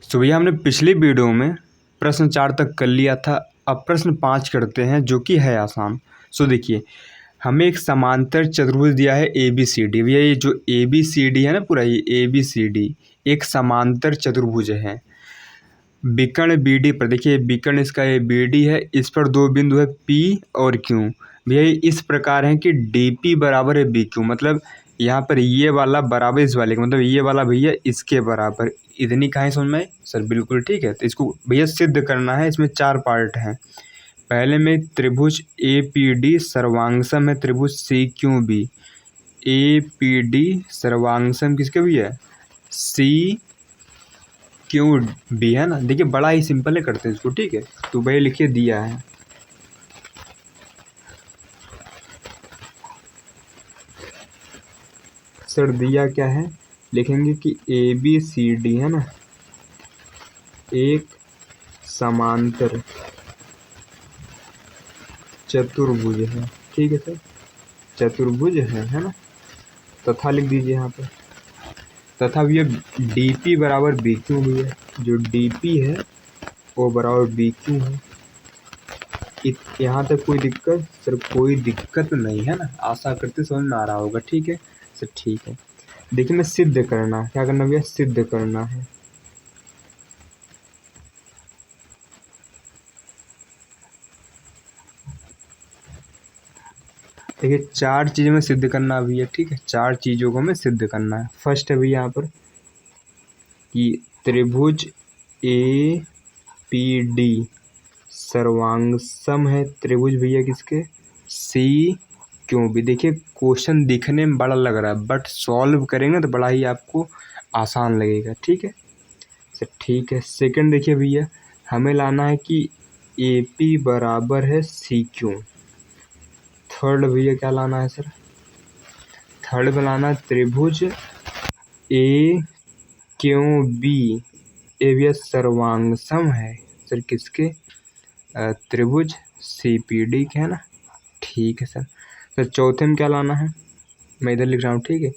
तो भैया हमने पिछली वीडियो में प्रश्न 4 तक कर लिया था। अब प्रश्न 5 करते हैं जो कि है आसान। सो देखिए, हमें एक समांतर चतुर्भुज दिया है ए बी सी डी। भैया ये जो ए बी सी डी है ना, पूरा ये ए बी सी डी एक समांतर चतुर्भुज है। विकर्ण बी डी पर देखिए, विकर्ण इसका ये बी डी है, इस पर दो बिंदु है पी और क्यू। भैया ये इस प्रकार है कि डी पी बराबर है बी क्यू, मतलब यहाँ पर ये वाला बराबर इस वाले का, मतलब ये वाला भैया इसके बराबर। इतनी कहाँ समझ में आई सर? बिल्कुल ठीक है। तो इसको भैया सिद्ध करना है। इसमें 4 पार्ट हैं। पहले में त्रिभुज ए पी डी सर्वांगसम है त्रिभुज C Q B. A P D सर्वांगसम किसके भी है? सी क्यू बी है ना। देखिए बड़ा ही सिंपल है, करते हैं इसको। ठीक है, तो भैया लिखिए दिया है सर, दिया क्या है? लिखेंगे कि ए बी सी डी है ना एक समांतर चतुर्भुज है। ठीक है सर, चतुर्भुज है ना। तथा लिख दीजिए यहाँ पे। तथा भैया डी पी बराबर बी क्यू भी है। जो डी पी है वो बराबर बी क्यू है। यहाँ तक कोई दिक्कत? सर कोई दिक्कत नहीं है ना, आशा करते समझ में आ रहा होगा। ठीक है सर, ठीक है। देखिए मैं सिद्ध करना, क्या करना भैया? सिद्ध करना है। देखिए 4 चीज़ें में सिद्ध करना अभी है। ठीक है, 4 चीज़ों को हमें सिद्ध करना है। फर्स्ट है भैया यहाँ पर कि त्रिभुज ए पी डी सर्वांगसम है त्रिभुज भैया किसके? सी क्यों भी। देखिए क्वेश्चन दिखने में बड़ा लग रहा है, बट सॉल्व करेंगे तो बड़ा ही आपको आसान लगेगा। ठीक है सर, ठीक है। सेकंड देखिए भैया, हमें लाना है कि ए पी बराबर है सी क्यू। थर्ड भैया क्या लाना है सर? थर्ड में लाना है त्रिभुज ए क्यू बी। ए भैया सर्वांगसम है सर किसके? त्रिभुज सी पी डी के, है ना। ठीक है सर। तो चौथे में क्या लाना है? मैं इधर लिख रहा हूँ। ठीक है,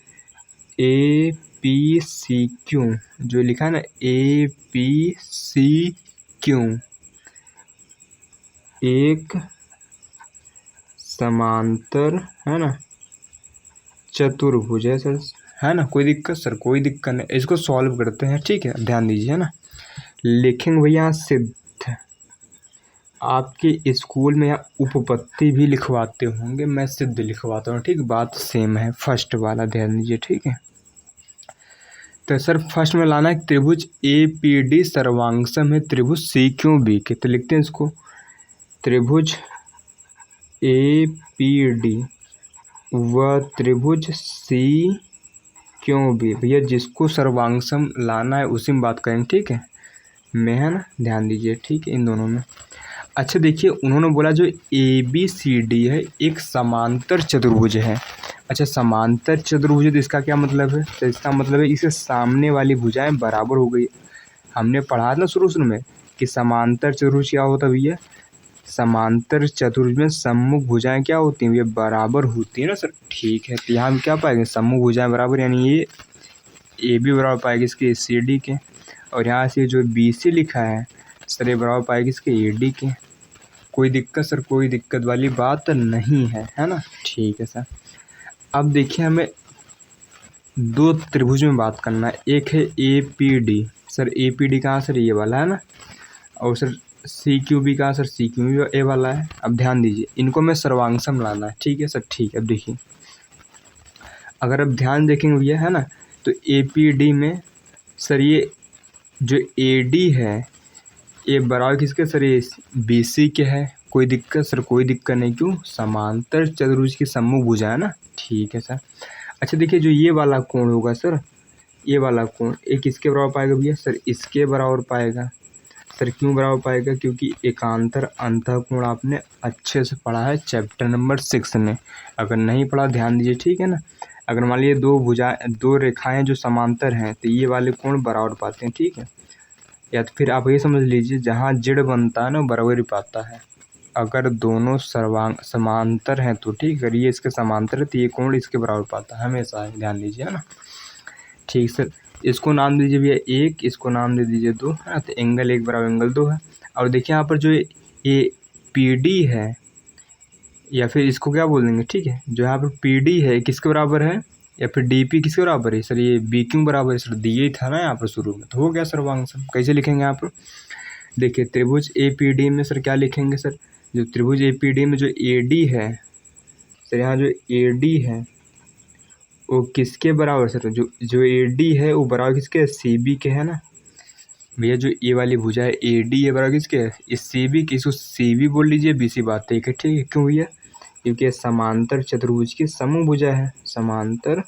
ए पी सी क्यू जो लिखा है ना, ए पी सी क्यू एक समांतर है ना चतुर्भुज है सर, है ना। कोई दिक्कत? सर कोई दिक्कत नहीं। इसको सॉल्व करते हैं। ठीक है, ध्यान दीजिए, है ना। लिखेंगे भैया सिद्ध। आपके स्कूल में यहाँ उपपत्ति भी लिखवाते होंगे, मैं सिद्ध लिखवाता हूँ। ठीक, बात सेम है। फर्स्ट वाला ध्यान दीजिए। ठीक है, तो सर फर्स्ट में लाना है त्रिभुज ए पी डी सर्वांगसम है त्रिभुज सी क्यू बी के। तो लिखते हैं इसको, त्रिभुज ए पी डी व त्रिभुज सी क्यू बी। भैया जिसको सर्वांगसम लाना है उसी में बात करेंगे। ठीक है, में है ना, ध्यान दीजिए। ठीक है, इन दोनों में। अच्छा देखिए, उन्होंने बोला जो ए बी सी डी है एक समांतर चतुर्भुज है। अच्छा, समांतर चतुर्भुज तो इसका क्या मतलब है? तो इसका मतलब है इसके सामने वाली भुजाएं बराबर हो गई। हमने पढ़ा ना शुरू में कि समांतर चतुर्भुज क्या होता है भैया? समांतर चतुर्भुज में सम्मुख भुजाएं क्या होती हैं भैया? बराबर होती है ना सर। ठीक है, तो यहाँ हम क्या पाएंगे? सम्मुख भुजाएं बराबर, यानी ये ए बी बराबर पाएगी इसके सी डी के, और यहाँ से जो बी सी लिखा है सर ये बराबर पाएगी इसके ए डी के। कोई दिक्कत? सर कोई दिक्कत वाली बात नहीं है ना। ठीक है सर। अब देखिए हमें 2 त्रिभुज में बात करना है। एक है ए पी डी। सर ए पी डी कहाँ? सर ये वाला है ना। और सर सी क्यू बी कहाँ? सर सी क्यू बी ए वाला है। अब ध्यान दीजिए, इनको मैं सर्वांगसम लाना है। ठीक है सर, ठीक है। अब देखिए, अगर अब ध्यान देखेंगे भैया, है ना, तो ए पी डी में सर ये जो ए डी है ये बराबर किसके? सर ये बी सी के है। कोई दिक्कत? सर कोई दिक्कत नहीं। क्यों? समांतर चतुर्भुज की सम्मुख भुजा है ना। ठीक है सर। अच्छा देखिए, जो ये वाला कोण होगा सर, ये वाला कोण एक किसके बराबर पाएगा भैया? सर इसके बराबर पाएगा। सर क्यों बराबर पाएगा? क्योंकि एकांतर अंतःकोण आपने अच्छे से पढ़ा है चैप्टर नंबर 6 में। अगर नहीं पढ़ा ध्यान दीजिए। ठीक है ना। अगर मान लीजिए दो रेखाएं जो समांतर हैं तो ये वाले कोण बराबर पाते हैं। ठीक है, या तो फिर आप ये समझ लीजिए जहाँ जेड बनता है ना बराबर ही पाता है। अगर दोनों समांतर हैं तो ठीक, अगर ये इसके समांतर है तो ये कोण इसके बराबर पाता है हमेशा, ध्यान दीजिए, है ना। ठीक सर। इसको नाम दीजिए भैया 1, इसको नाम दे दीजिए 2, है ना। तो एंगल 1 बराबर एंगल 2 है। और देखिए यहाँ पर जो ये PD है, या फिर इसको क्या बोल देंगे, ठीक है, जो यहाँ पर PD है किसके बराबर है, या फिर DP किसके बराबर है सर, ये BQ बराबर है सर, दिए था ना यहाँ पर शुरू में। तो हो गया सर्वांगसम। कैसे लिखेंगे यहाँ पर, देखिए त्रिभुज APD में सर क्या लिखेंगे सर, जो त्रिभुज APD में जो AD है सर, यहाँ जो AD है वो किसके बराबर सर, जो AD है वो बराबर किसके, CB के, है ना भैया। जो ये वाली भुजा है AD है बराबर किसके, इस CB की, इसको CB बोल लीजिए, BC बात है, ठीक है। क्यों भैया, क्योंकि समांतर चतुर्भुज की समूह भुजा है, समांतर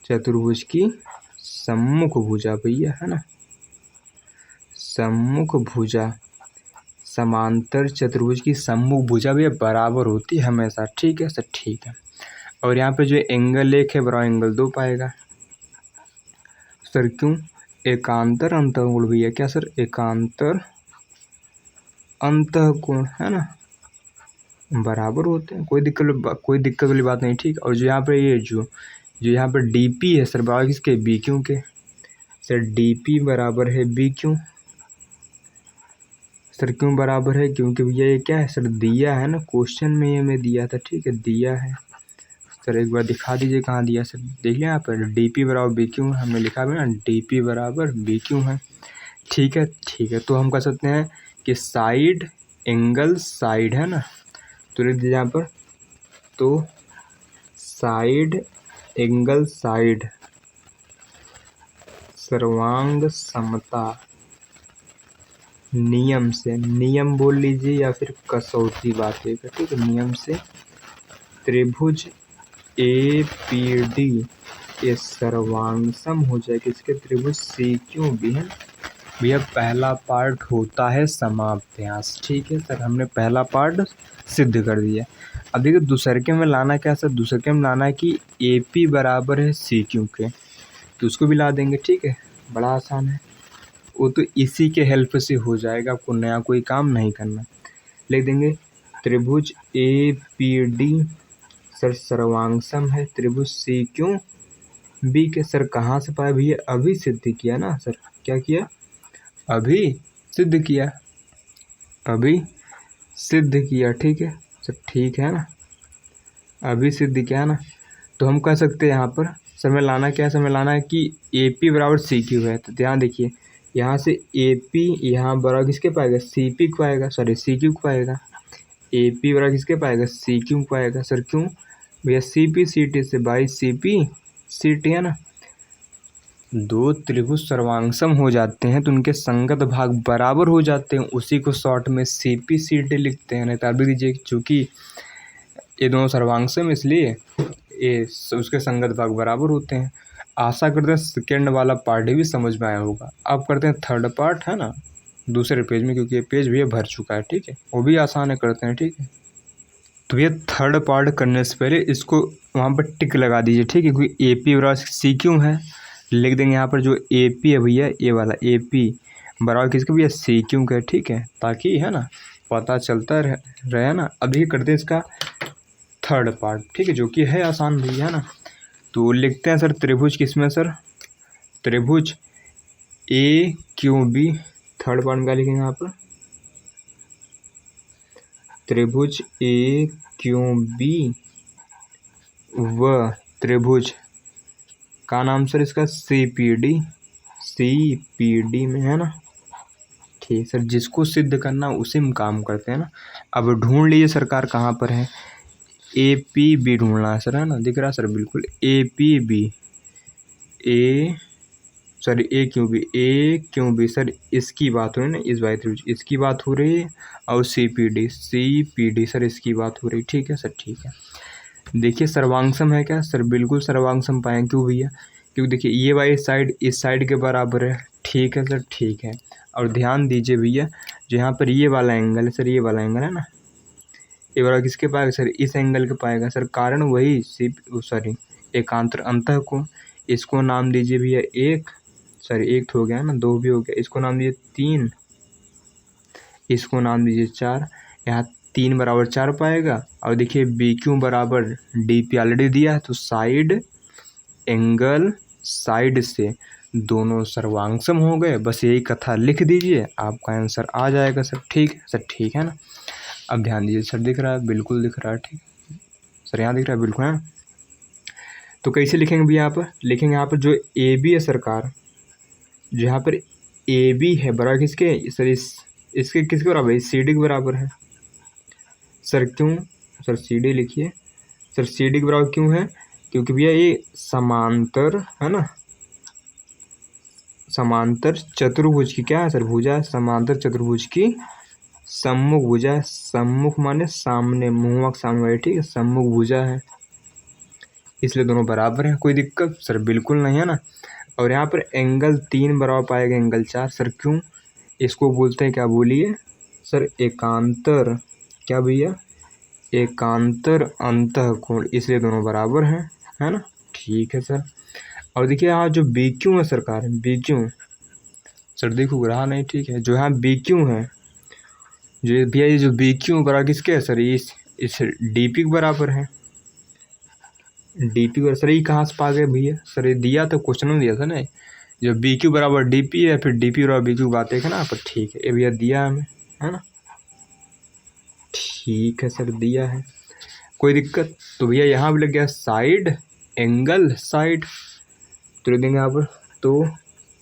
चतुर्भुज की सम्मुख भुजा भैया, है ना, सम्मुख भुजा, समांतर चतुर्भुज की सम्मुख भुजा भैया बराबर होती है हमेशा, ठीक है सर, ठीक है। और यहाँ पे जो एंगल 1 है बराबर एंगल 2 पाएगा सर, क्यों, एकांतर अंतःकोण भैया, क्या सर, एकांतर अंतःकोण, है ना, बराबर होते हैं, कोई दिक्कत वाली बात नहीं, ठीक। और जो यहाँ पे ये जो यहाँ पर DP है सर बराबर किसके, BQ के, सर DP बराबर है BQ सर, क्यों बराबर है, क्योंकि भैया ये क्या है सर, दिया है ना, क्वेश्चन में ये मैं दिया था, ठीक है, दिया है सर। एक बार दिखा दीजिए कहाँ दिया सर, देख लिया यहाँ पर DP बराबर BQ हमने लिखा है ना, DP बराबर BQ है, ठीक है, ठीक है। तो हम कह सकते हैं कि साइड एंगल साइड, है ना, तो लिख दीजिए यहाँ पर, तो साइड एंगल साइड सर्वांग समता नियम से, नियम बोल लीजिए या फिर कसौटी बात है, ठीक है, नियम से त्रिभुज APD ये सर्वांगसम हो जाए किसके, त्रिभुज CQB, है भैया। पहला पार्ट होता है समाप्यास, ठीक है सर, हमने पहला पार्ट सिद्ध कर दिया। अब देखिए दूसरके में लाना क्या सर, दूसरके में लाना है कि AP बराबर है CQ के, तो उसको भी ला देंगे, ठीक है, बड़ा आसान है वो, तो इसी के हेल्प से हो जाएगा, आपको नया कोई काम नहीं करना। लिख देंगे त्रिभुज APD सर सर्वांगसम है त्रिभुज CQB के, सर कहाँ से पाया भैया, अभी सिद्ध किया ना सर, क्या किया, अभी सिद्ध किया, अभी सिद्ध किया, ठीक है सर, ठीक है ना, अभी सिद्ध किया ना। तो हम कह सकते हैं यहाँ पर सर में लाना क्या है, सर में लाना है कि AP बराबर CQ है। तो ध्यान देखिए यहाँ से AP यहाँ बराबर किसके पाएगा, CP को पाएगा, सॉरी CQ को पाएगा, AP बराबर किसके पाएगा, CQ को पाएगा सर, क्यों भैया, CP CT से बाई CP CT, है ना। दो त्रिभुज सर्वांगसम हो जाते हैं तो उनके संगत भाग बराबर हो जाते हैं, उसी को शॉर्ट में CP CT लिखते हैं। नहीं तो अभी दीजिए, चूँकि ये दोनों सर्वांगसम इसलिए ये उसके संगत भाग बराबर होते हैं। आशा करते हैं सेकेंड वाला पार्ट भी समझ में आया होगा। अब करते हैं थर्ड पार्ट, है ना, दूसरे पेज में, क्योंकि ये पेज भी भर चुका है, ठीक है, वो भी आसान है, करते हैं, ठीक है। तो ये थर्ड पार्ट करने से पहले इसको वहाँ पर टिक लगा दीजिए, ठीक है, क्योंकि AP बराबर CQ है, लिख देंगे यहाँ पर जो AP है भैया, ये वाला AP बराबर किसके भैया, CQ का, ठीक है, ताकि, है ना, पता चलता रहे ना। अभी करते हैं इसका थर्ड पार्ट, ठीक है, जो कि है आसान भैया, है ना। तो लिखते हैं सर त्रिभुज किसमें सर, त्रिभुज AQB, थर्ड पार्ट में क्या लिखेंगे यहाँ पर, त्रिभुज AQB व त्रिभुज का नाम सर इसका CPD में, है ना, ठीक सर। जिसको सिद्ध करना उसी में काम करते हैं ना। अब ढूंढ लीजिए सरकार कहाँ पर है, APB ढूंढना है सर, है ना, दिख रहा है सर, बिल्कुल APB AQB सर, इसकी बात हो रही है ना, इस बात त्रिभुज इसकी बात हो रही है, और CPD सर इसकी बात हो रही है, ठीक है सर, ठीक है। देखिए सर्वांगसम है क्या सर, बिल्कुल सर्वांगसम पाएँ, क्यों भैया, क्योंकि देखिए ये वाली साइड इस साइड के बराबर है, ठीक है सर, ठीक है। और ध्यान दीजिए भैया, जो यहाँ पर ये वाला एंगल है सर, ये वाला एंगल है ना, ये वाला किसके पाएगा सर, इस एंगल के पाएगा सर, कारण वही एकांतर अंतःकोण। इसको नाम दीजिए भैया 1, सॉरी 1 तो हो गया ना, 2 भी हो गया, इसको नाम दीजिए 3, इसको नाम दीजिए 4, यहाँ 3 बराबर 4 पाएगा। और देखिए BQ बराबर DP ऑलरेडी दिया है, तो साइड एंगल साइड से दोनों सर्वांगसम हो गए। बस यही कथा लिख दीजिए, आपका आंसर आ जाएगा सर। ठीक है सर, ठीक है ना। अब ध्यान दीजिए सर, दिख रहा है? बिल्कुल दिख रहा है। ठीक सर, यहाँ दिख रहा है बिल्कुल, है। तो कैसे लिखेंगे भैया? यहाँ पर लिखेंगे, यहाँ पर जो ए बी है सरकार, जो यहाँ पर ए बी है बराबर किसके सर? इसके किसके बराबर है? सी डी के बराबर है सर। क्यों सर? सी डी लिखिए सर। सी डी के बराबर क्यों है? क्योंकि भैया ये समांतर है ना, समांतर चतुर्भुज की क्या है सर? भुजा। समांतर चतुर्भुज की सम्मुख भुजा। सम्मुख माने सामने, मुंह के सामने वाली, ठीक है। सम्मुख भुजा है, इसलिए दोनों बराबर हैं। कोई दिक्कत सर? बिल्कुल नहीं, है ना। और यहाँ पर एंगल 3 बराबर पाएगा एंगल 4 सर। क्यों? इसको बोलते हैं क्या? बोलिए सर, एकांतर। क्या भैया? एकांतर अंतःकोण, इसलिए दोनों बराबर हैं, है ना। ठीक है सर। और देखिए यहाँ जो बी क्यू है सरकार, बी क्यू सर, देखो रहा नहीं, ठीक है। जो यहाँ बी क्यू है, जो भैया ये जो बी क्यू बराबर किसके है सर? इस डी पी के बराबर है। डी पी बराबर सर, ये कहाँ से पा गए भैया? सर ये दिया तो क्वेश्चन में दिया था ना, जो बी क्यू बराबर डी पी है, फिर डी पी बराबर बी क्यू, बात है ना। पर ठीक है, ये भैया दिया हमें, है ना। ठीक है सर, दिया है, कोई दिक्कत? तो भैया यहाँ भी लग गया साइड एंगल साइड, तो लिख देंगे यहाँ पर। तो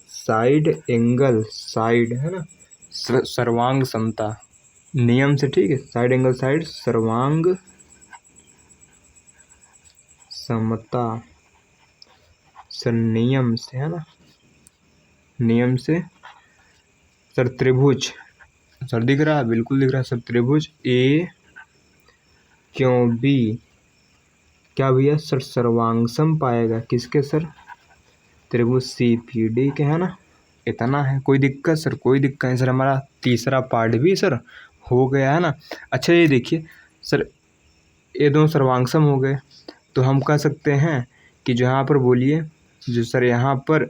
साइड एंगल साइड, है ना, सर्वांग समता नियम से, ठीक है। साइड एंगल साइड सर्वांग समता सर, नियम से, है ना, नियम से सर। त्रिभुज सर, दिख रहा है? बिल्कुल दिख रहा है सर। त्रिभुज ए क्यों बी, क्या भैया सर? सर्वांगसम पाएगा किसके सर? त्रिभुज सी पी डी के, है ना। इतना है, कोई दिक्कत सर? कोई दिक्कत नहीं सर। हमारा तीसरा पार्ट भी सर हो गया, है ना। अच्छा ये देखिए सर, ये दोनों सर्वांगसम हो गए, तो हम कह सकते हैं कि जो यहाँ पर बोलिए, जो सर यहाँ पर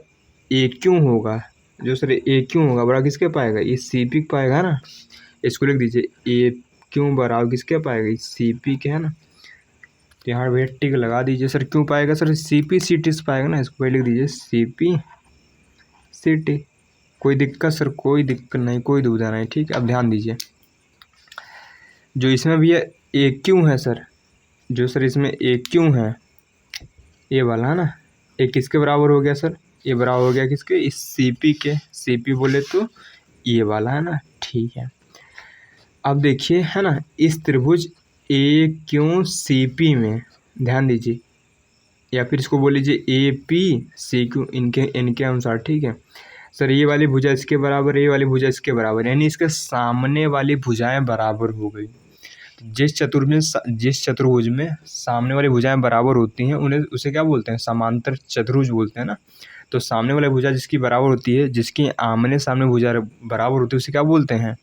ए क्यों होगा, जो सर ए क्यों होगा बराबर किसके पाएगा? ये सी पी पाएगा, है ना। इसको लिख दीजिए, ए क्यों बराबर किसके पाएगा? ये सी पी के, है ना। तो यहाँ भैया टिक लगा दीजिए सर। क्यों पाएगा sir? C P C T से पाएगा ना। इसको लिख दीजिए सी पी सी टी। कोई दिक्कत सर? कोई दिक्कत नहीं, कोई दुविधा नहीं, ठीक है। अब ध्यान दीजिए, जो इसमें भैया ए क्यों है सर, जो सर इसमें ए क्यों है, ये वाला, है ना। ये किसके बराबर हो गया सर? ये बराबर हो गया किसके? इस सी पी के। सी पी बोले तो ये वाला, है ना। ठीक है, अब देखिए, है ना, इस त्रिभुज ए क्यों सी पी में ध्यान दीजिए, या फिर इसको बोल लीजिए ए पी सी क्यू, इनके अनुसार, ठीक है सर। ये वाली भुजा इसके बराबर, ये वाली भुजा इसके बराबर, यानी इसके सामने वाली भुजाएं बराबर हो गई। जिस चतुर्भुज में सामने वाली भुजाएं बराबर होती हैं, उन्हें उसे क्या बोलते हैं? समांतर चतुर्भुज बोलते हैं ना। तो सामने वाली भुजा जिसकी बराबर होती है, जिसकी आमने सामने भुजा बराबर होती है, उसे क्या बोलते हैं?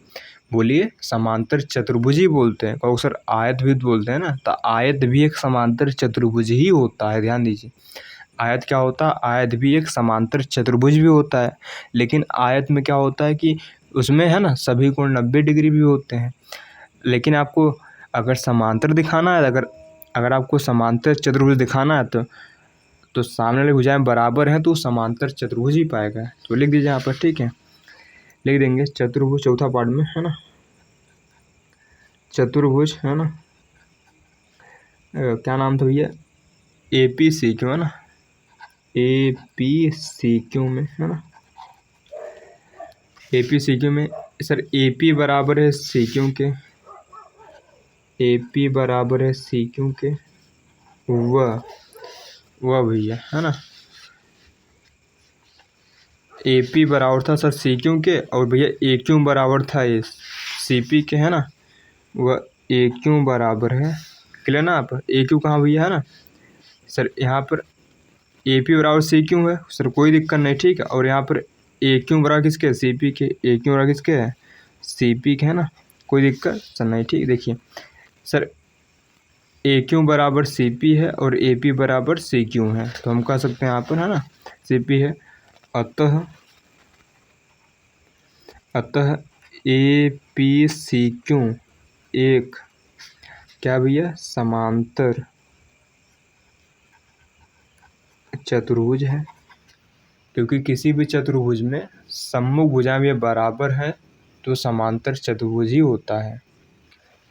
बोलिए, समांतर चतुर्भुज ही बोलते हैं। और सर आयत भी बोलते हैं ना, तो आयत भी एक समांतर चतुर्भुज ही होता है। ध्यान दीजिए, आयत क्या होता है? आयत भी एक समांतर चतुर्भुज भी होता है। लेकिन आयत में क्या होता है कि उसमें, है ना, सभी कोण 90 डिग्री भी होते हैं। लेकिन आपको अगर समांतर दिखाना है, अगर आपको समांतर चतुर्भुज दिखाना है, तो सामने वाली भुजाएं बराबर हैं, तो समांतर चतुर्भुज ही पाएगा। तो लिख दीजिए यहाँ पर, ठीक है। लिख देंगे चतुर्भुज, चौथा पार्ट में, है ना, चतुर्भुज, है ना। क्या नाम था भैया? ए पी सी क्यू, है ना। ए पी सी क्यू में, है ना। ए पी सी क्यू में सर, ए पी बराबर है सी क्यू के, ए पी बराबर है सी क्यू के, वह भैया, है ना। ए पी बराबर था सर सी क्यू के, और भैया ए क्यू बराबर था ये सी पी के, है ना। वह ए क्यू बराबर है, क्लियर ना। आप ए क्यू कहाँ भैया, है ना सर? यहाँ पर ए पी बराबर सी क्यू है सर, कोई दिक्कत नहीं, ठीक है। और यहाँ पर ए क्यू बराबर किसके? सी पी के। ए क्यू बराबर किसके है? सी पी के, है ना। कोई दिक्कत सर नहीं, ठीक। देखिए सर, ए क्यू बराबर सी पी है और ए पी बराबर सी क्यू है, तो हम कह सकते हैं यहाँ पर, है ना, सी पी है। अतः ए पी सी क्यू एक क्या भैया? समांतर चतुर्भुज है, क्योंकि किसी भी चतुर्भुज में सम्मुख भुजाएं ये बराबर है तो समांतर चतुर्भुज ही होता है।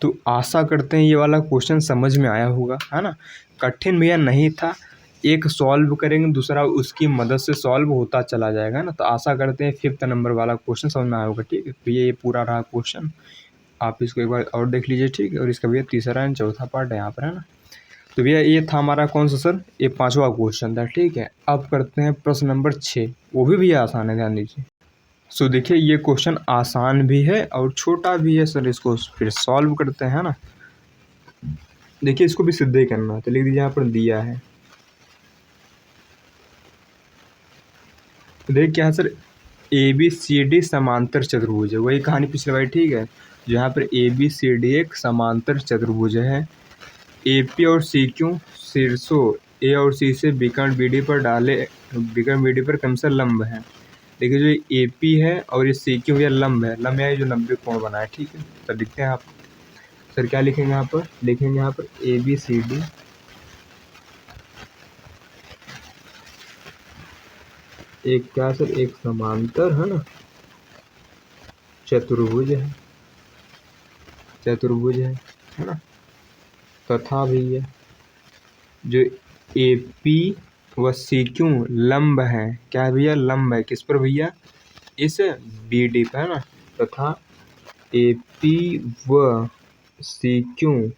तो आशा करते हैं ये वाला क्वेश्चन समझ में आया होगा, है ना। कठिन भैया नहीं था, एक सॉल्व करेंगे दूसरा उसकी मदद से सॉल्व होता चला जाएगा ना। तो आशा करते हैं 5th नंबर वाला क्वेश्चन समझ में आया होगा। ठीक है, तो ये पूरा रहा क्वेश्चन, आप इसको एक बार और देख लीजिए। ठीक है, और इसका भैया तीसरा एंड चौथा पार्ट है यहाँ पर, है ना। तो भैया ये था हमारा कौन सा सर, ये 5वां क्वेश्चन था। ठीक है, अब करते हैं प्रश्न नंबर 6, वो भी भैया आसान है, ध्यान दीजिए। सो देखिए ये क्वेश्चन आसान भी है और छोटा भी है सर, इसको फिर सॉल्व करते हैं ना। देखिए इसको भी सिद्ध ही करना है, तो लिख दीजिए यहाँ पर दिया है। तो देखिए क्या है सर, ABCD समांतर चतुर्भुज है, वही कहानी पिछले बार। ठीक है, जहाँ पर ABCD एक समांतर चतुर्भुज है, AP और CQ शीर्षों A और C से विकर्ण BD पर डाले, विकर्ण BD पर क्रमशः लंब है। देखिए जो AP है और ये CQ ये लंब है, लंब है जो 90 कोण बना है। ठीक है, तो लिखते हैं आप सर, क्या लिखेंगे यहाँ पर, लिखेंगे यहाँ पर ABCD एक क्या सर, एक समांतर, है ना, चतुर्भुज है, चतुर्भुज है ना। तथा भैया जो AP व CQ लंब है, क्या है भैया, लंब है किस पर भैया, इस BD पर, है ना। तथा AP व CQ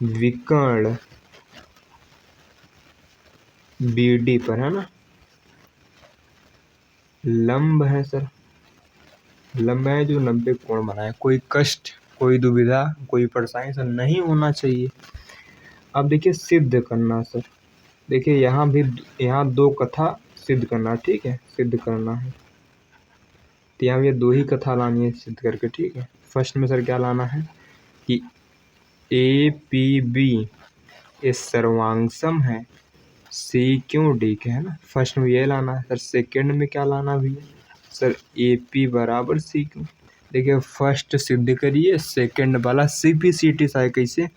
विकर्ण BD पर, है ना, लंब है सर, लंब है जो 90 कोण बनाए। कोई कष्ट, कोई दुविधा, कोई परेशानी सर नहीं होना चाहिए। अब देखिए सिद्ध करना सर, देखिए यहाँ भी, यहाँ 2 कथा सिद्ध करना। ठीक है, सिद्ध करना है तो यहाँ ये 2 ही कथा लानी है सिद्ध करके। ठीक है, फर्स्ट में सर क्या लाना है कि APB ये सर्वांगसम है CQD के, है ना। फर्स्ट में ये लाना है सर। सेकंड में क्या लाना भी है सर, AP बराबर CQ। देखिए फर्स्ट सिद्ध करिए, सेकंड वाला CPCT सा है, कैसे,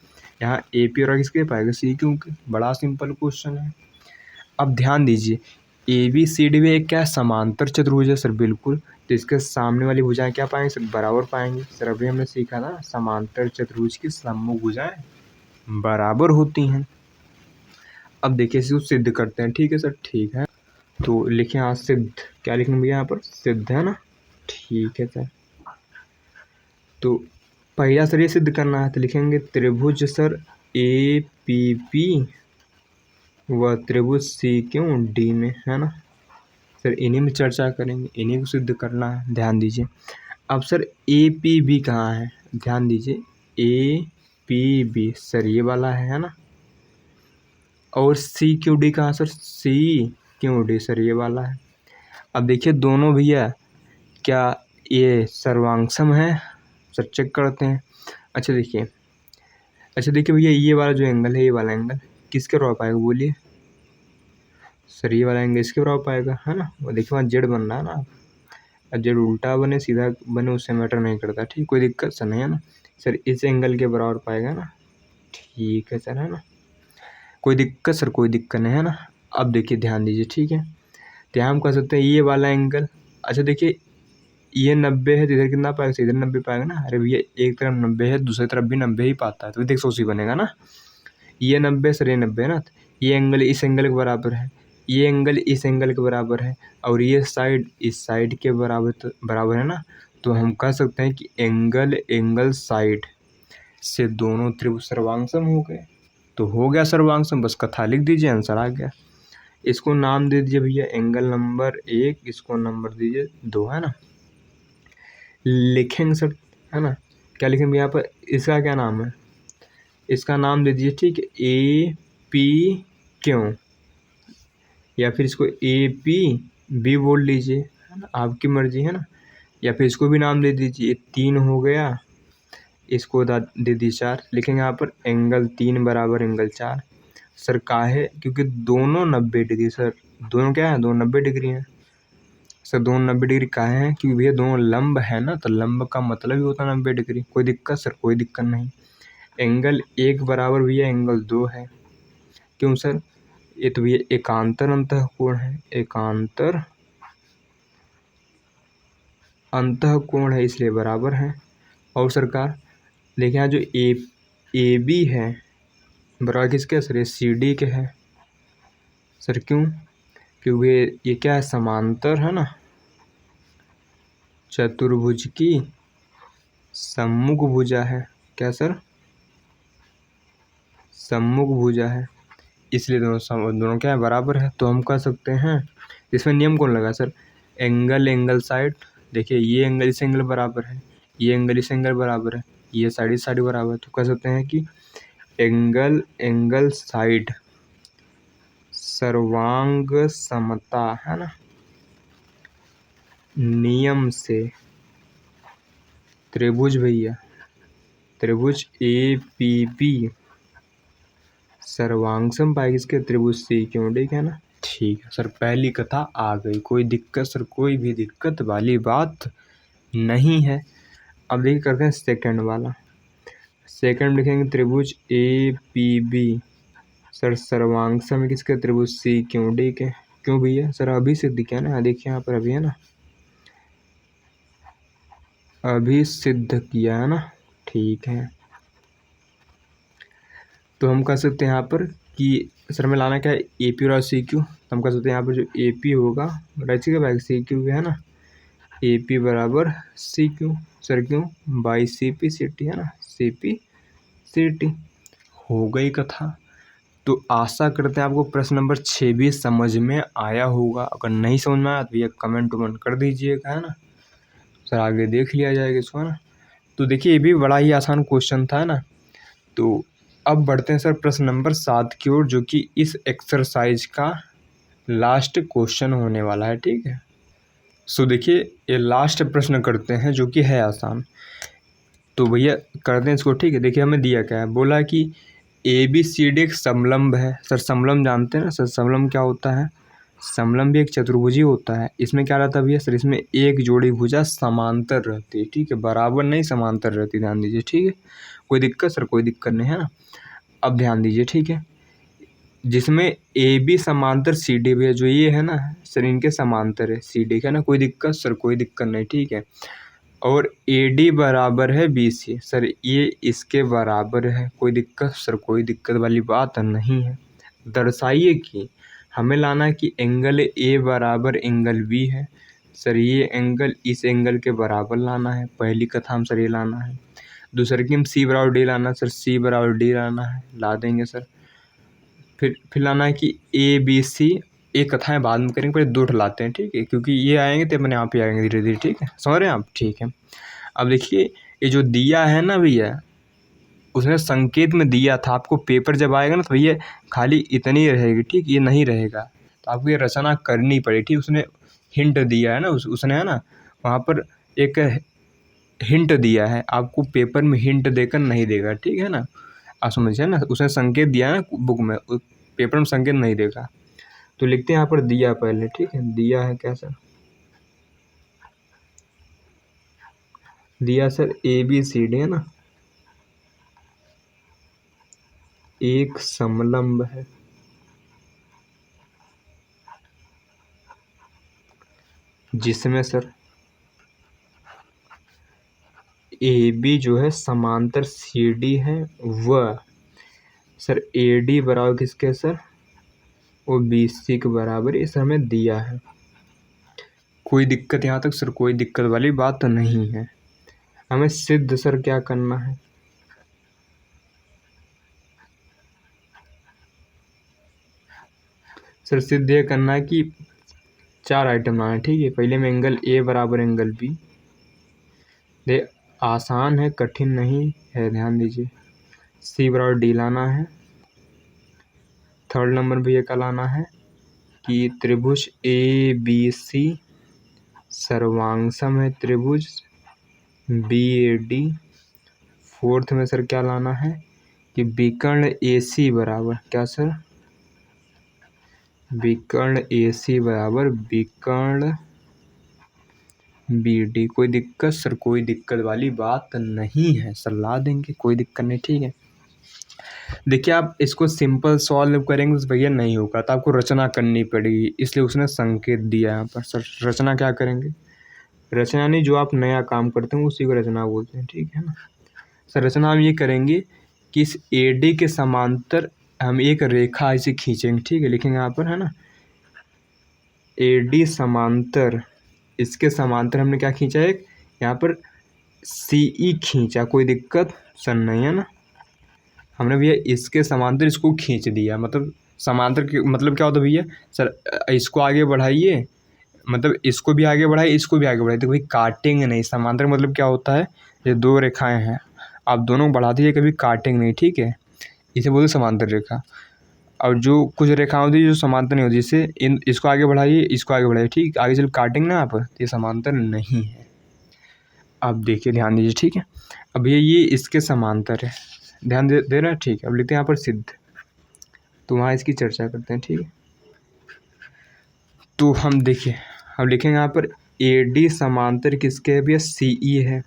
यहाँ AP और किसके पाएगा, CQ के। बड़ा सिंपल क्वेश्चन है। अब ध्यान दीजिए, ABCD में एक क्या समांतर चतुर्भुज है सर, बिल्कुल। तो इसके सामने वाली भुजाएं क्या पाएंगे सर, बराबर पाएंगे सर। अभी हमने सीखा ना, समांतर चतुर्भुज की सम्मुख भुजाएं बराबर होती हैं। अब देखिए इसको सिद्ध करते हैं। ठीक है सर, ठीक है, तो लिखें यहाँ सिद्ध, क्या लिखेंगे भैया यहाँ पर, सिद्ध, है ना। ठीक है सर, तो पहला सर ये सिद्ध करना है, तो लिखेंगे त्रिभुज सर APP व त्रिभुज CQD में, है ना सर। इन्हीं में चर्चा करेंगे, इन्हीं को सिद्ध करना है, ध्यान दीजिए। अब सर APB कहाँ है, ध्यान दीजिए, APB सर ये वाला है ना। और CQD कहाँ सर, CQD सर ये वाला है। अब देखिए दोनों भैया क्या ये सर्वांगसम है सर, चेक करते हैं। अच्छा देखिए, अच्छा देखिए भैया ये वाला जो एंगल है, ये वाला एंगल किसके बराबर पाएगा, बोलिए सर, ये वाला एंगल इसके बराबर पाएगा, है ना। वो देखिए वहाँ जेड बन रहा है ना, अब जेड उल्टा बने सीधा बने उससे मैटर नहीं करता। ठीक, कोई दिक्कत सर नहीं, है ना सर। इस एंगल के बराबर पाएगा ना, ठीक है सर, है ना। कोई दिक्कत सर, कोई दिक्कत नहीं, है ना। अब देखिए ध्यान दीजिए, ठीक है, तो यहाँ हम कह सकते हैं ये वाला एंगल, अच्छा देखिए ये 90 है तो इधर कितना पाएगा, इधर 90 पाएगा ना। अरे भैया एक तरफ 90 है दूसरी तरफ भी 90 ही पाता है, तो देख 180 बनेगा ना। ये 90 सर, ये 90 है ना, तो ये एंगल इस एंगल के बराबर है, ये एंगल इस एंगल के बराबर है, और ये साइड इस साइड के बराबर है ना। तो हम कह सकते हैं कि एंगल साइड से दोनों त्रिभुज सर्वांगसम हो गए। तो हो गया सर्वांगसम, बस कथा लिख दीजिए, आंसर आ गया। इसको नाम दे दीजिए भैया एंगल नंबर 1, इसको नंबर दीजिए 2, है ना। लिखेंगे सर, है ना, क्या लिखेंगे यहाँ पर, इसका क्या नाम है, इसका नाम दे दीजिए, ठीक है, APQ, या फिर इसको APB बोल लीजिए, है ना, आपकी मर्जी, है ना। या फिर इसको भी नाम दे दीजिए, 3 हो गया, इसको दे दीजिए 4। लिखेंगे यहाँ पर एंगल 3 बराबर एंगल 4 सर, काहे, क्योंकि दोनों 90 डिग्री सर, दोनों क्या है, दोनों 90 डिग्री हैं सर। दोनों 90 डिग्री काहे हैं, क्योंकि भैया दोनों लंब है ना, तो लंब का मतलब ही होता है 90 डिग्री। कोई दिक्कत सर, कोई दिक्कत नहीं। एंगल 1 बराबर भैया एंगल 2 है, क्यों सर, ये तो भैया एकांतर अंतःकोण है, एकांतर अंतः कोण है इसलिए बराबर है। और सरकार देखिए यहाँ जो ए बी है बराबर किसके सर, ये सी डी के है सर। क्यों? क्योंकि ये क्या है, समांतर है ना, चतुर्भुज की सम्मुख भुजा है। क्या सर? सम्मुख भुजा है, इसलिए दोनों क्या है, बराबर है। तो हम कह सकते हैं इसमें नियम कौन लगा सर, एंगल साइड। देखिए ये एंगल इस एंगल बराबर है, ये एंगल इस एंगल बराबर है, ये साइड इस साइड बराबर है। तो कह सकते हैं कि एंगल साइड सर्वांग समता है ना, नियम से त्रिभुज भैया, त्रिभुज ए पी बी सर्वांग सम पाएगी इसके त्रिभुज सी क्यों डी है ना। ठीक है सर, पहली कथा आ गई, कोई दिक्कत सर, कोई भी दिक्कत वाली बात नहीं है। अब देखिए करते हैं सेकंड वाला। सेकंड लिखेंगे त्रिभुज ए पी बी सर सर्वांग सम किसके, त्रिभुज सी क्यों डी के। क्यों भैया सर, अभी सिद्ध किया ना, देखिए यहाँ पर अभी है ना, अभी सिद्ध किया है ना। ठीक है, तो हम कह सकते हैं यहाँ पर कि सर में लाना क्या है, ए पी और सी क्यू। तो हम कह सकते हैं यहाँ पर जो ए पी होगा रचिका बाई सी क्यू है ना, ए पी बराबर सी क्यू सर। क्यों? By C P C T है ना, सी पी सी टी। हो गई कथा। तो आशा करते हैं आपको प्रश्न नंबर 6 भी समझ में आया होगा। अगर नहीं समझ में आया तो ये कमेंट वमेंट कर दीजिएगा है ना सर, आगे देख लिया जाएगा इसको है ना। तो देखिए ये भी बड़ा ही आसान क्वेश्चन था ना। तो अब बढ़ते हैं सर प्रश्न नंबर 7 की ओर, जो कि इस एक्सरसाइज का लास्ट क्वेश्चन होने वाला है। ठीक है, सो देखिए ये लास्ट प्रश्न करते हैं जो कि है आसान। तो भैया करते हैं इसको। ठीक है, देखिए हमें दिया क्या है, बोला कि ए बी सी डी एक समलंब है। सर समलंब जानते हैं ना सर, समलंब क्या होता है, समलंब भी एक चतुर्भुज ही होता है। इसमें क्या रहता है भैया सर, इसमें एक जोड़ी भुजा समांतर रहती है। ठीक है, बराबर नहीं समांतर रहती, ध्यान दीजिए। ठीक है, कोई दिक्कत सर, कोई दिक्कत नहीं है ना। अब ध्यान दीजिए। ठीक है, जिसमें ए बी समांतर सी डी भी है, जो ये है ना सर इनके समांतर है सी डी का ना, कोई दिक्कत सर, कोई दिक्कत नहीं। ठीक है, और ए डी बराबर है बी सी सर, ये इसके बराबर है, कोई दिक्कत सर, कोई दिक्कत वाली बात नहीं है। दर्शाइए कि हमें लाना है कि एंगल ए बराबर एंगल बी है सर, ये एंगल इस एंगल के बराबर लाना है, पहली कथा हम सर ये लाना है। दूसरे की हम सी बराबर डी लाना सर, सी बराबर डी लाना है, ला देंगे सर। फिर लाना है कि ए बी सी, एक कथाएं बाद में करेंगे, पहले दो लाते हैं। ठीक है, क्योंकि ये आएंगे तो अपने आप ही आएंगे धीरे धीरे। ठीक है, समझ रहे हैं आप। ठीक है, अब देखिए ये जो दिया है ना भैया, उसने संकेत में दिया था आपको, पेपर जब आएगा ना तो भैया खाली इतनी रहेगी। ठीक, ये नहीं रहेगा, तो आपको ये रचना करनी पड़ेगी। ठीक, उसने हिंट दिया है ना, उसने है ना वहाँ पर एक हिंट दिया है आपको, पेपर में हिंट देकर नहीं देगा। ठीक है ना, आप समझिए ना, उसने संकेत दिया है ना बुक में, पेपर में संकेत नहीं देगा। तो लिखते हैं यहाँ पर दिया पहले। ठीक है, दिया है क्या सर, दिया sir A B C D है ना, एक समलंब है जिसमें सर ए बी जो है समांतर सी डी है, वह सर ए डी बराबर किसके सर, वो बी सी के बराबर, इस हमें दिया है। कोई दिक्कत यहाँ तक सर, कोई दिक्कत वाली बात तो नहीं है। हमें सिद्ध सर क्या करना है, सर सिद्ध ये करना है कि 4 आइटम लाना है। ठीक है, पहले में एंगल ए बराबर एंगल बी, दे आसान है, कठिन नहीं है, ध्यान दीजिए। सी बराबर डी लाना है। थर्ड नंबर पे ये क्या लाना है कि त्रिभुज ए बी सी सर्वांग सम है त्रिभुज बी ए डी। फोर्थ में सर क्या लाना है कि विकर्ण ए सी बराबर क्या सर, विकर्ण ए सी बराबर विकर्ण बी डी। कोई दिक्कत सर, कोई दिक्कत वाली बात नहीं है सर, ला देंगे, कोई दिक्कत नहीं। ठीक है, देखिए आप इसको सिंपल सॉल्व करेंगे तो भैया नहीं होगा, तो आपको रचना करनी पड़ेगी, इसलिए उसने संकेत दिया यहाँ पर। सर रचना क्या करेंगे, रचना नहीं, जो आप नया काम करते हैं उसी को रचना बोलते हैं, ठीक है ना सर। रचना हम ये करेंगे कि इस AD के समांतर हम एक रेखा ऐसे खींचेंगे, ठीक है, लिखेंगे यहाँ पर, है ना, AD समांतर, इसके समांतर हमने क्या खींचा, एक यहाँ पर CE खींचा, कोई दिक्कत सर नहीं है ना। हमने भैया इसके समांतर इसको खींच दिया, मतलब समांतर के मतलब क्या होता है भैया सर, इसको आगे बढ़ाइए, मतलब इसको भी आगे बढ़ाइए, इसको भी आगे बढ़ाइए, तो भाई काटेंगे नहीं। समांतर मतलब क्या होता है, ये दो रेखाएं हैं, आप दोनों को बढ़ा दीजिए, कभी काटेंगे नहीं, ठीक है, इसे बोलते समांतर रेखा। और जो कुछ रेखाएं होती है जो समांतर नहीं होती, जैसे इसको आगे बढ़ाइए, इसको आगे बढ़ाइए, ठीक, आगे चल काटेंगे ना आप, ये समांतर नहीं है। अब देखिए ध्यान दीजिए, ठीक है, अब ये इसके समांतर है, ध्यान दे रहे हैं, ठीक है। अब लिखते हैं यहाँ पर सिद्ध, तो वहाँ इसकी चर्चा करते हैं, ठीक है। तो हम देखिए, अब लिखेंगे यहाँ पर AD समांतर किसके है भैया, CE है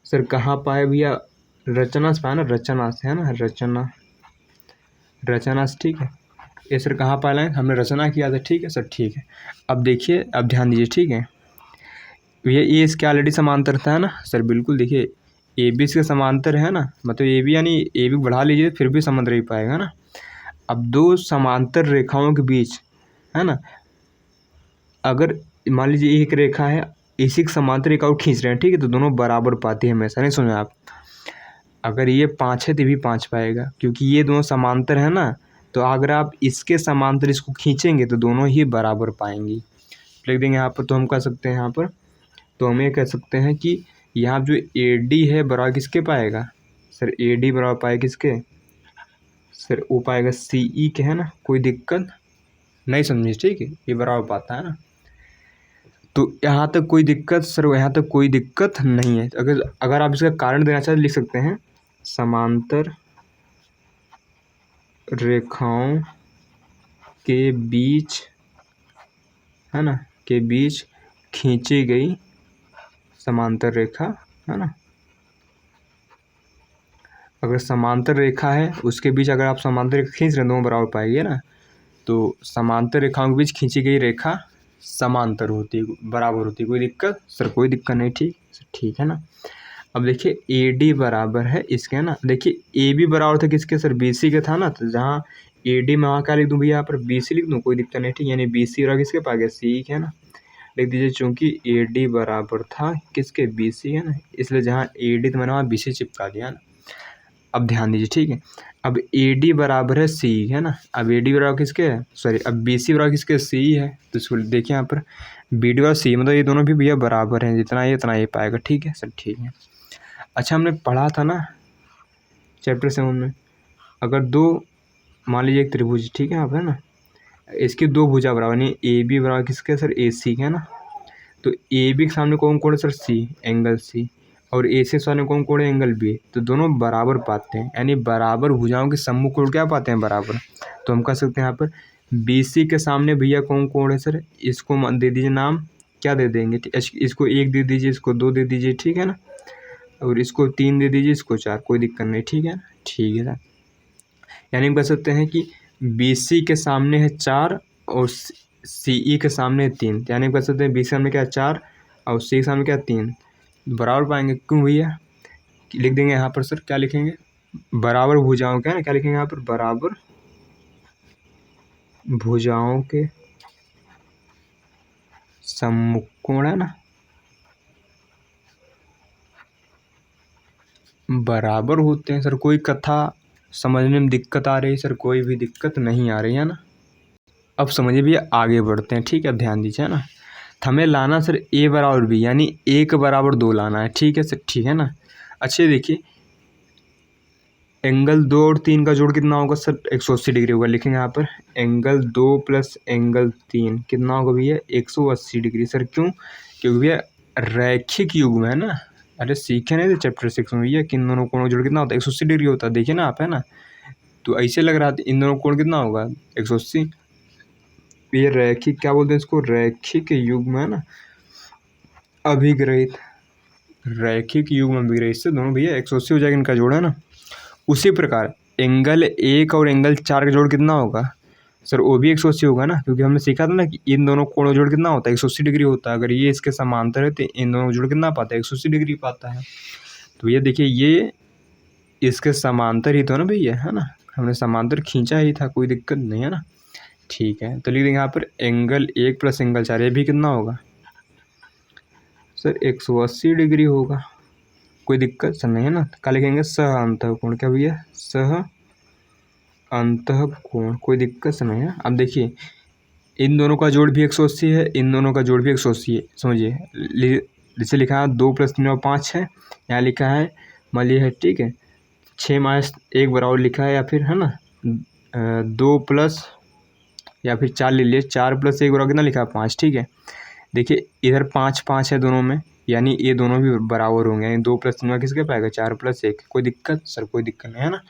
सर। कहाँ पाए भैया, रचना से पाया ना, रचना से, है ना, रचना से, ठीक है। ये सर कहाँ पाया है, हमने रचना किया था, ठीक है सर, ठीक है। अब देखिए, अब ध्यान दीजिए, ठीक है, ये इसके ऑलरेडी समांतर था, है ना सर, बिल्कुल। देखिए AB इसके समांतर है ना, मतलब AB यानी AB बढ़ा लीजिए फिर भी समांतर ही पाएगा ना। अब दो समांतर रेखाओं के बीच, है ना, अगर मान लीजिए एक रेखा है, इसी के समांतर रेखा को खींच रहे हैं, ठीक है, तो दोनों बराबर पाती है हमेशा, नहीं सुने आप। अगर ये 5 है तो भी 5 पाएगा, क्योंकि ये दोनों समांतर है ना, तो अगर आप इसके समांतर इसको खींचेंगे तो दोनों ही बराबर पाएंगी। लिख देंगे यहाँ पर, तो हम कह सकते हैं यहाँ पर, तो हम ये कह सकते हैं कि यहाँ जो AD है बराबर किसके पाएगा सर, AD बराबर पाएगा किसके सर, वो पाएगा CE के, है ना, कोई दिक्कत नहीं समझिए, ठीक है, ये बराबर पाता है ना। तो यहाँ तक कोई दिक्कत सर, यहाँ तक कोई दिक्कत नहीं है। अगर आप इसका कारण देना चाहें तो लिख सकते हैं, समांतर रेखाओं के बीच, है ना, के बीच खींची गई समांतर रेखा, है ना। अगर समांतर रेखा है उसके बीच अगर आप समांतर रेखा खींच रहे हैं, दोनों बराबर पाएंगे ना, तो समांतर रेखाओं के बीच खींची गई रेखा समांतर होती है, बराबर होती है। कोई दिक्कत सर, कोई दिक्कत नहीं, ठीक सर, ठीक है ना। अब देखिए AD बराबर है इसके, है ना, देखिए AB बराबर था किसके सर, BC के था ना, तो जहाँ AD में वहाँ क्या लिख दूँ भैया, यहाँ पर BC लिख दूँ, कोई दिक्कत नहीं, ठीक, यानी BC बराबर किसके पास गया, CE के, है ना, लिख दीजिए, चूँकि AD बराबर था किसके, BC, है ना, इसलिए जहाँ AD तो मैंने वहाँ BC चिपका दिया ना। अब ध्यान दीजिए, ठीक है, अब AD बराबर है CE, है ना, अब AD बराबर किसके है, सॉरी, अब BC बराबर किसके, CE है, तो इसको देखिए यहाँ पर BD और CE, मतलब ये दोनों भी भैया बराबर हैं, जितना ये इतना ये पाएगा, ठीक है सर, ठीक है। अच्छा, हमने पढ़ा था ना चैप्टर 7 में, अगर दो, मान लीजिए एक त्रिभुज, ठीक है, आप, है ना, इसकी दो भुजा बराबर, यानी AB बराबर किसके सर, AC के, है ना, तो AB के सामने कौन कोण है सर, C, एंगल C, और AC के सामने कौन कोण है, एंगल B, तो दोनों बराबर पाते हैं, यानी बराबर भुजाओं के सम्मुख कोण क्या पाते हैं, बराबर। तो हम कह सकते हैं यहाँ पर BC के सामने भैया कौन कोण है सर, इसको दे दीजिए नाम, क्या दे देंगे, इसको 1 दे दीजिए, इसको 2 दे दीजिए, ठीक है ना, और इसको 3 दे दीजिए, इसको 4, कोई दिक्कत नहीं, ठीक है, ठीक है सर। यानी हम कह सकते हैं कि BC के सामने है 4 और CE के सामने 3, यानी हम कह सकते हैं BC के सामने क्या है 4 और CE के सामने क्या 3, बराबर पाएंगे। क्यों भैया, लिख देंगे यहाँ पर सर, क्या लिखेंगे, बराबर भुजाओं के, है ना, क्या लिखेंगे यहाँ पर, बराबर भुजाओं के सम्मुख कोण, है ना, बराबर होते हैं सर। कोई कथा समझने में दिक्कत आ रही है सर, कोई भी दिक्कत नहीं आ रही है ना। अब समझिए भैया, आगे बढ़ते हैं, ठीक है, अब ध्यान दीजिए, है ना, हमें लाना सर A बराबर B, यानी 1 बराबर 2 लाना है, ठीक है सर, ठीक है ना। अच्छे देखिए, एंगल 2 और 3 का जोड़ कितना होगा सर, 180 डिग्री होगा, लिखेंगे यहाँ पर एंगल 2 प्लस एंगल 3 कितना होगा भैया, 180 डिग्री सर। क्यों, क्योंकि भैया रैखिक युग्म है ना, अरे सीखे नहीं थे चैप्टर 6 में भैया कि इन दोनों कोण का जोड़ कितना होता है, 180 डिग्री होता है, देखिए ना आप, है ना, तो ऐसे लग रहा था इन दोनों कोण कितना होगा, 180। ये रैखिक क्या बोलते हैं इसको, रैखिक युग्म, है ना, अभिग्रहित, रैखिक युग्म अभिग्रहित से दोनों भैया 180 हो जाएगा, इनका जोड़, है ना। उसी प्रकार एंगल 1 और एंगल 4 का जोड़ कितना होगा, सर वो भी 180 होगा ना, क्योंकि हमने सीखा था ना कि इन दोनों कोणों का जोड़ कितना होता है, 180 डिग्री होता है। अगर ये इसके समांतर है तो इन दोनों का जोड़ कितना पाता है, 180 डिग्री पाता है। तो ये देखिए ये इसके समांतर ही तो ना भैया, है ना, हमने समांतर खींचा ही था, कोई दिक्कत नहीं है ना। ठीक है, तो लिख देंगे यहाँ पर एंगल 1 प्लस एंगल 4, ये भी कितना होगा सर, 180 डिग्री होगा, कोई दिक्कत सर नहीं है ना। क्या लिखेंगे, सह अंतःकोण, क्या भैया, सह अंतःकोण, कोई दिक्कत नहीं है। अब देखिए इन दोनों का जोड़ भी 180 है, इन दोनों का जोड़ भी 180 है, समझिए। जैसे लिखा है 2 + 3 = 5 है, यहाँ लिखा है मान लीजिए है, ठीक है, 6 - 1 बराबर लिखा है, या फिर है ना 2 प्लस या फिर 4 ले लिए, 4 + 1 बराबर कितना लिखा है, 5, ठीक है। देखिए इधर 5 5 है दोनों में, यानी ये दोनों भी बराबर होंगे, यानी 2 + 3 किसके पाएगा, 4 + 1, कोई दिक्कत सर, कोई दिक्कत नहीं है ना।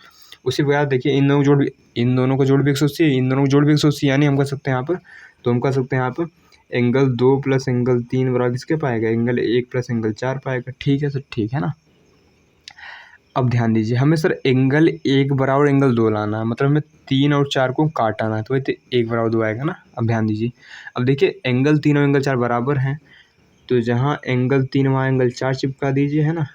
उसी प्रकार देखिए इन दोनों जोड़ भी, इन दोनों का जोड़ भी 180 है, इन दोनों का जोड़ भी 180, यानी हम कर सकते हैं यहाँ पर, तो हम कर सकते हैं यहाँ पर एंगल 2 + एंगल 3 बराबर किसके पाएगा, एंगल 1 + एंगल 4 पाएगा। ठीक है सर, ठीक है ना। अब ध्यान दीजिए, हमें सर एंगल 1 बराबर एंगल 2 लाना है, मतलब हमें 3 और 4 को काटाना है, तो वही 1 बराबर 2 आएगा ना। अब ध्यान दीजिए, अब देखिए एंगल 3 और एंगल 4 बराबर हैं, तो जहाँ एंगल 3 वहाँ एंगल 4 चिपका दीजिए, है ना,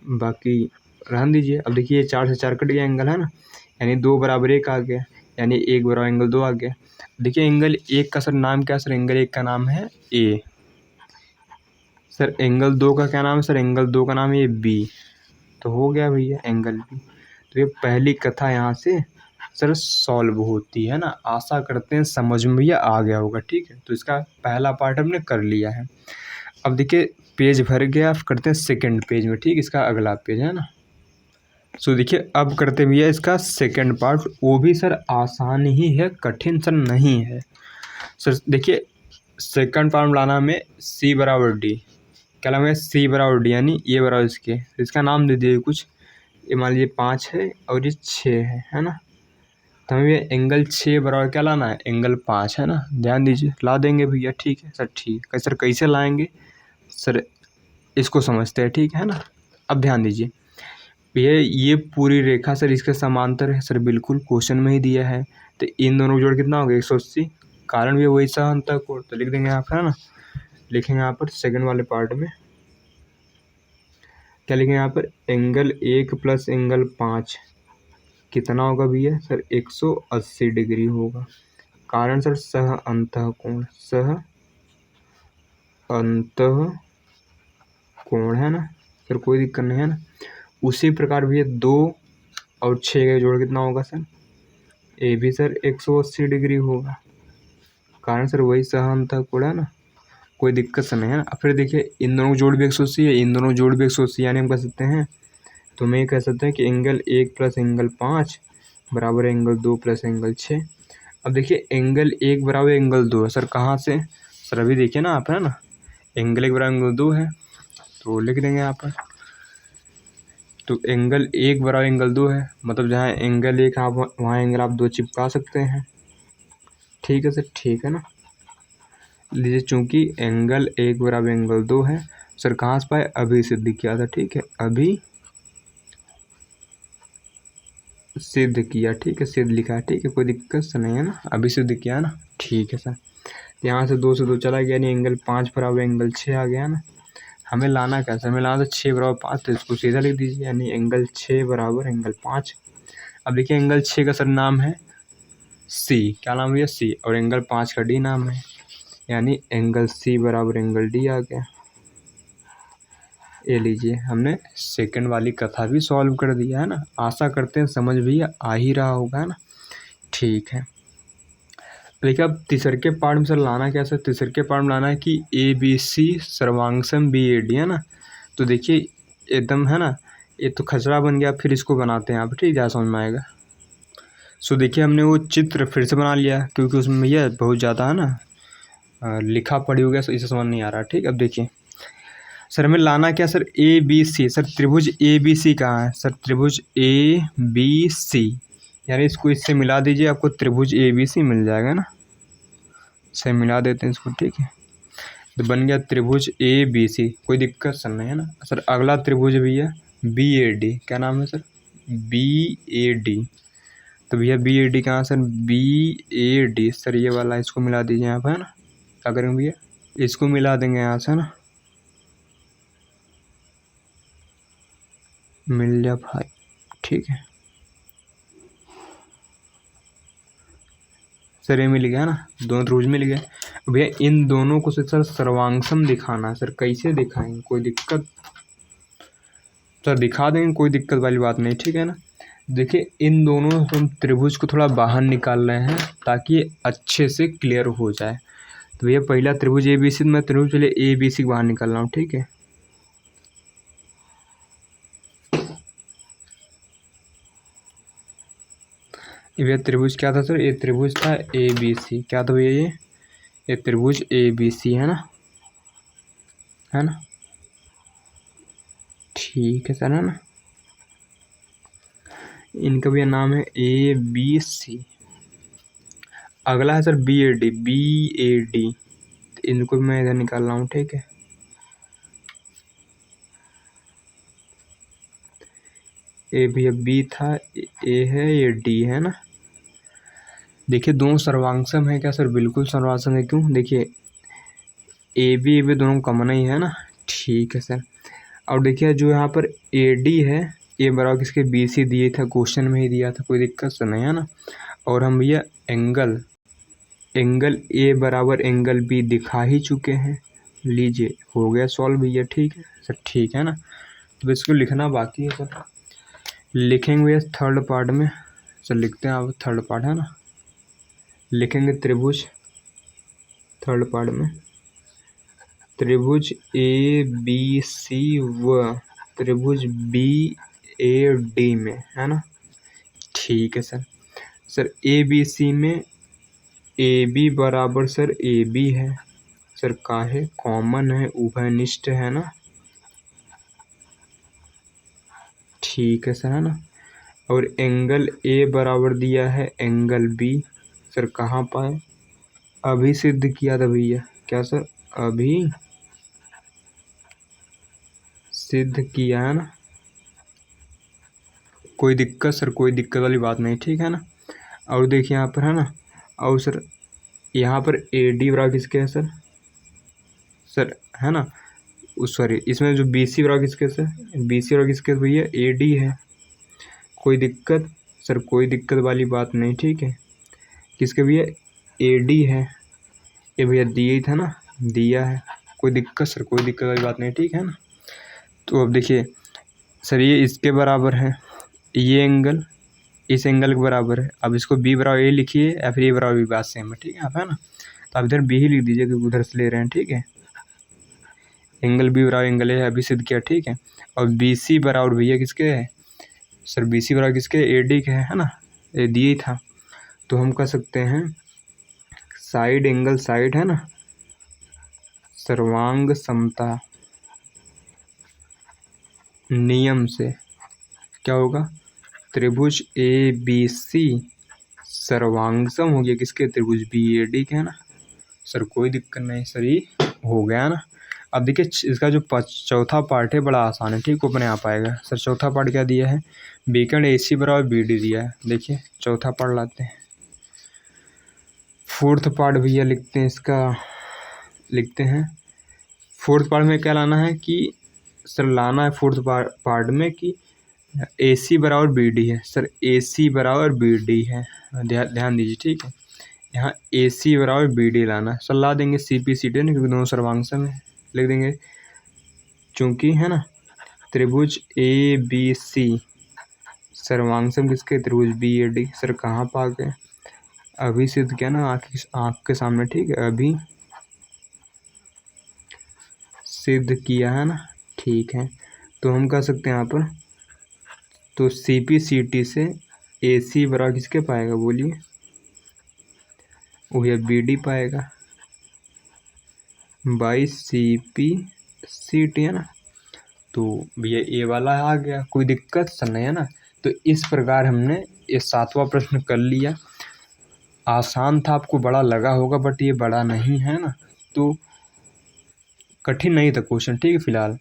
बाकी रहने दीजिए। अब देखिए 4 से 4 कट गया एंगल, है ना, यानी 2 बराबर 1 आ गया, यानी 1 बराबर एंगल 2 आ गया। देखिए एंगल 1 का सर नाम क्या है, सर एंगल 1 का नाम है ए। सर एंगल 2 का क्या नाम है, सर एंगल 2 का नाम है बी। तो हो गया भैया एंगल बी। तो ये पहली कथा यहाँ से सर सॉल्व होती है ना। आशा करते हैं समझ में भैया आ गया होगा। ठीक है, तो इसका पहला पार्ट हमने कर लिया है। अब देखिए पेज भर गया, अब करते हैं सेकंड पेज में। ठीक, इसका अगला पेज है ना। सो देखिए अब करते भैया इसका सेकंड पार्ट, वो भी सर आसान ही है, कठिन सर नहीं है। सर देखिए सेकंड पार्ट लाना हमें सी बराबर डी, क्या नाम है, सी बराबर डी, यानी ये बराबर इसके, इसका नाम दे दिए कुछ, ये मान लीजिए 5 है और ये 6 है ना। तो हमें ये एंगल 6 बराबर क्या लाना है, एंगल 5 है ना। ध्यान दीजिए, ला देंगे भैया। ठीक है सर, ठीक है सर, कैसे लाएंगे सर, इसको समझते हैं। ठीक है ना। अब ध्यान दीजिए भैया, ये पूरी रेखा सर इसके समांतर है सर, बिल्कुल क्वेश्चन में ही दिया है। तो इन दोनों का जोड़ कितना हो गया, 180, कारण भी वही सा अंतःकोण, तो लिख देंगे यहाँ पर, है ना। लिखेंगे यहाँ पर सेकंड वाले पार्ट में क्या लिखेंगे, यहाँ पर एंगल 1 + एंगल 5 कितना होगा भैया सर, 180 डिग्री होगा। कारण सर सह अंतःकोण, सह अंतःकोण है ना सर, कोई दिक्कत नहीं है ना। उसी प्रकार भैया 2 और 6 का जोड़ कितना होगा सर, ये भी सर 180 डिग्री होगा। कारण सर वही सह अंतःकोण है ना, कोई दिक्कत से नहीं है ना। अब फिर देखिए इन दोनों का जोड़ भी 180 है, इन दोनों का जोड़ भी 180, यानी हम कह सकते हैं, तो मैं ये कह सकते हैं कि एंगल 1 + एंगल 5 बराबर एंगल 2 + एंगल 6। अब देखिए एंगल 1 बराबर एंगल 2 है सर, कहाँ से सर, अभी देखिए ना आप, है ना, एंगल 1 बराबर एंगल 2 है, तो लिख देंगे यहाँ पर। तो एंगल 1 बराबर एंगल 2 है, मतलब जहाँ एंगल 1 आप वहाँ एंगल आप 2 चिपका सकते हैं। ठीक है सर, ठीक है ना। लीजिए चूंकि एंगल 1 बराबर एंगल 2 है सर, कहाँ से पाए, अभी सिद्ध किया था। ठीक है, अभी सिद्ध किया। ठीक है, सिद्ध लिखा है, ठीक है, कोई दिक्कत से नहीं है ना, अभी सिद्ध किया ना। ठीक है सर, यहाँ से 2 से 2 चला गया, यानी एंगल 5 बराबर एंगल 6 आ गया ना। हमें लाना कैसे, हमें लाना था 6 बराबर 5, तो इसको सीधा लिख दीजिए, यानी एंगल 6 बराबर एंगल 5। अब देखिए एंगल 6 का सर नाम है सी, क्या नाम है, सी, और एंगल 5 का डी नाम है, यानी एंगल सी बराबर एंगल डी आ गया। ये लीजिए हमने सेकंड वाली कथा भी सॉल्व कर दिया है ना। आशा करते हैं समझ भी आ ही रहा होगा, है ना। ठीक है, देखिए अब तीसरे पार्ट में सर लाना क्या, सर तीसरे पार्ट में लाना है कि ए बी सी सर्वांगसम बी ए डी, है ना। तो देखिए एकदम, है ना, ये तो खसरा बन गया, फिर इसको बनाते हैं आप। ठीक है, समझ में आएगा। सो देखिए हमने वो चित्र फिर से बना लिया, क्योंकि उसमें भैया बहुत ज़्यादा है ना लिखा पढ़ी हो गया, सो इसे समझ नहीं आ रहा। ठीक, अब देखिए सर हमें लाना क्या, sir A B C, sir त्रिभुज ए बी सी कहाँ है सर, त्रिभुज ए बी सी, यानी इसको इससे मिला दीजिए, आपको त्रिभुज ए बी सी मिल जाएगा ना। से मिला देते हैं इसको। ठीक है, तो बन गया त्रिभुज ए बी सी, कोई दिक्कत सर नहीं है ना। सर अगला त्रिभुज भैया बी ए डी, क्या नाम है सर, बी ए डी। तो भैया बी ए डी कहाँ sir, B A D sir ये वाला, इसको मिला दीजिए यहाँ पर है ना। क्या करेंगे भैया, इसको मिला देंगे यहाँ से ना, मिल जा भाई, ठीक है सर, ये मिल गया ना, दोनों त्रिभुज मिल गए। भैया इन दोनों को सर सर्वांगसम दिखाना है सर, कैसे दिखाएंगे, कोई दिक्कत सर दिखा देंगे, कोई दिक्कत वाली बात नहीं, ठीक है ना। देखिए इन दोनों हम त्रिभुज को थोड़ा बाहर निकाल रहे हैं ताकि ये अच्छे से क्लियर हो जाए। तो भैया पहला त्रिभुज ए बी सी, मैं त्रिभुज पहले ए बी सी बाहर निकाल रहा हूँ, ठीक है। भैया त्रिभुज क्या था सर, ये त्रिभुज था ए बी सी, क्या था भैया ये त्रिभुज ए बी सी है ना, है ना, ठीक है सर, है ना। इनका भी नाम है ए बी सी। अगला है sir B A D, B A D, इनको मैं इधर निकाल रहा हूँ, ठीक है। ए भैया बी था, ए है, ये डी है ना। देखिए दोनों सर्वांगसम है क्या सर, बिल्कुल सर्वांगसम है, क्यों, देखिए ए बी दोनों कॉमन ही है ना, ठीक है सर। और देखिए जो यहाँ पर ए डी है, ये बराबर किसके, बी सी दिए था, क्वेश्चन में ही दिया था, कोई दिक्कत तो नहीं है ना। और हम भैया एंगल ए बराबर एंगल बी दिखा ही चुके हैं, लीजिए हो गया सॉल्व भैया, ठीक है सर, ठीक है ना। तो इसको लिखना बाकी है सर, लिखेंगे भैया थर्ड पार्ट में सर, लिखते हैं आप, थर्ड पार्ट है ना, लिखेंगे त्रिभुज, थर्ड पार्ट में त्रिभुज ए बी सी व त्रिभुज बी ए डी में, है ना, ठीक है sir. Sir A B C में ए बी बराबर सर ए बी है सर, काहे कॉमन है, उभयनिष्ठ है ना, ठीक है सर, है ना। और एंगल ए बराबर दिया है एंगल बी सर, कहाँ पाए, अभी सिद्ध किया था भैया, क्या सर, अभी सिद्ध किया है ना, कोई दिक्कत सर, कोई दिक्कत वाली बात नहीं, ठीक है ना। और देखिए यहाँ पर है ना, और सर यहाँ पर ए डी बराबर किसके है सर, सर है ना, सॉरी इसमें जो बी सी बराबर किसके सर, बी सी बराबर किसके भैया, ए डी है, कोई दिक्कत सर, कोई दिक्कत वाली बात नहीं, ठीक है, किसके भैया, ए डी है, ये भैया दिया ही था ना, दिया है, कोई दिक्कत सर, कोई दिक्कत वाली बात नहीं, ठीक है ना। तो अब देखिए सर ये इसके बराबर है, ये एंगल इस एंगल के बराबर है, अब इसको बी बराबर ए लिखिए या फिर ए बराबर बी, बात सेम है, ठीक है आप, है ना। तो आप इधर बी ही लिख दीजिए क्योंकि उधर से ले रहे हैं, ठीक है। एंगल बी बराबर एंगल ए अभी सिद्ध किया, ठीक है। और बी सी बराबर भैया किसके है सर, बी सी बराबर किसके, ए डी के है ना, ये दिए ही था। तो हम कह सकते हैं साइड एंगल साइड है ना, सर्वांग समता नियम से क्या होगा, त्रिभुज ए बी सी सर्वांगसम हो गया किसके, त्रिभुज बी ए डी के, है ना सर, कोई दिक्कत नहीं सर, ये हो गया ना। अब देखिए इसका जो चौथा पार्ट है बड़ा आसान है, ठीक, अपने आप आएगा सर। चौथा पार्ट क्या दिया है, बीकन ए सी बराबर बी डी दिया है, देखिए चौथा पार्ट लाते हैं। फोर्थ पार्ट भैया लिखते हैं इसका, लिखते हैं फोर्थ पार्ट में क्या लाना है कि सर, लाना है फोर्थ पार्ट में कि ए सी बराबर बी डी है सर, ए सी बराबर बी डी है, ध्यान दीजिए, ठीक है। यहाँ ए सी बराबर बी डी लाना है सर, ला देंगे सी पी सी डी ना, क्योंकि दोनों सर्वांगसम है, लिख देंगे चूँकि है ना, त्रिभुज ए बी सी सर्वांगसम किसके, त्रिभुज बी ए डी सर, कहाँ पा गए, अभी सिद्ध किया ना, आँख के सामने, ठीक है, अभी सिद्ध किया है ना, ठीक है। तो हम कह सकते हैं यहाँ पर, तो सी पी सी टी से ए सी बराबर किसके पाएगा बोलिए, वो बी डी पाएगा by C P C T, है ना। तो भैया ये वाला आ गया, कोई दिक्कत सर नहीं है ना। तो इस प्रकार हमने ये सातवां प्रश्न कर लिया, आसान था, आपको बड़ा लगा होगा, बट ये बड़ा नहीं है ना, तो कठिन नहीं था क्वेश्चन, ठीक है फिलहाल।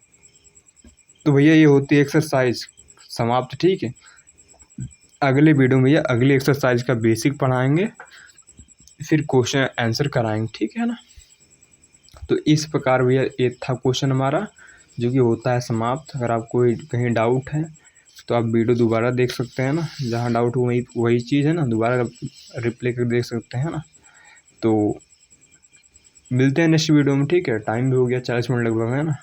तो भैया ये होती है एक्सरसाइज समाप्त, ठीक है। अगले वीडियो में भैया अगली एक्सरसाइज का बेसिक पढ़ाएंगे, फिर क्वेश्चन आंसर कराएंगे, ठीक है ना। तो इस प्रकार भैया ये था क्वेश्चन हमारा, जो कि होता है समाप्त। अगर आपको कहीं डाउट है तो आप वीडियो दोबारा देख सकते हैं ना, जहाँ डाउट हो वही चीज़ है ना, दोबारा रिप्ले कर देख सकते हैं ना। तो मिलते हैं नेक्स्ट वीडियो में, ठीक है। टाइम भी हो गया 40 मिनट लगभग, है ना।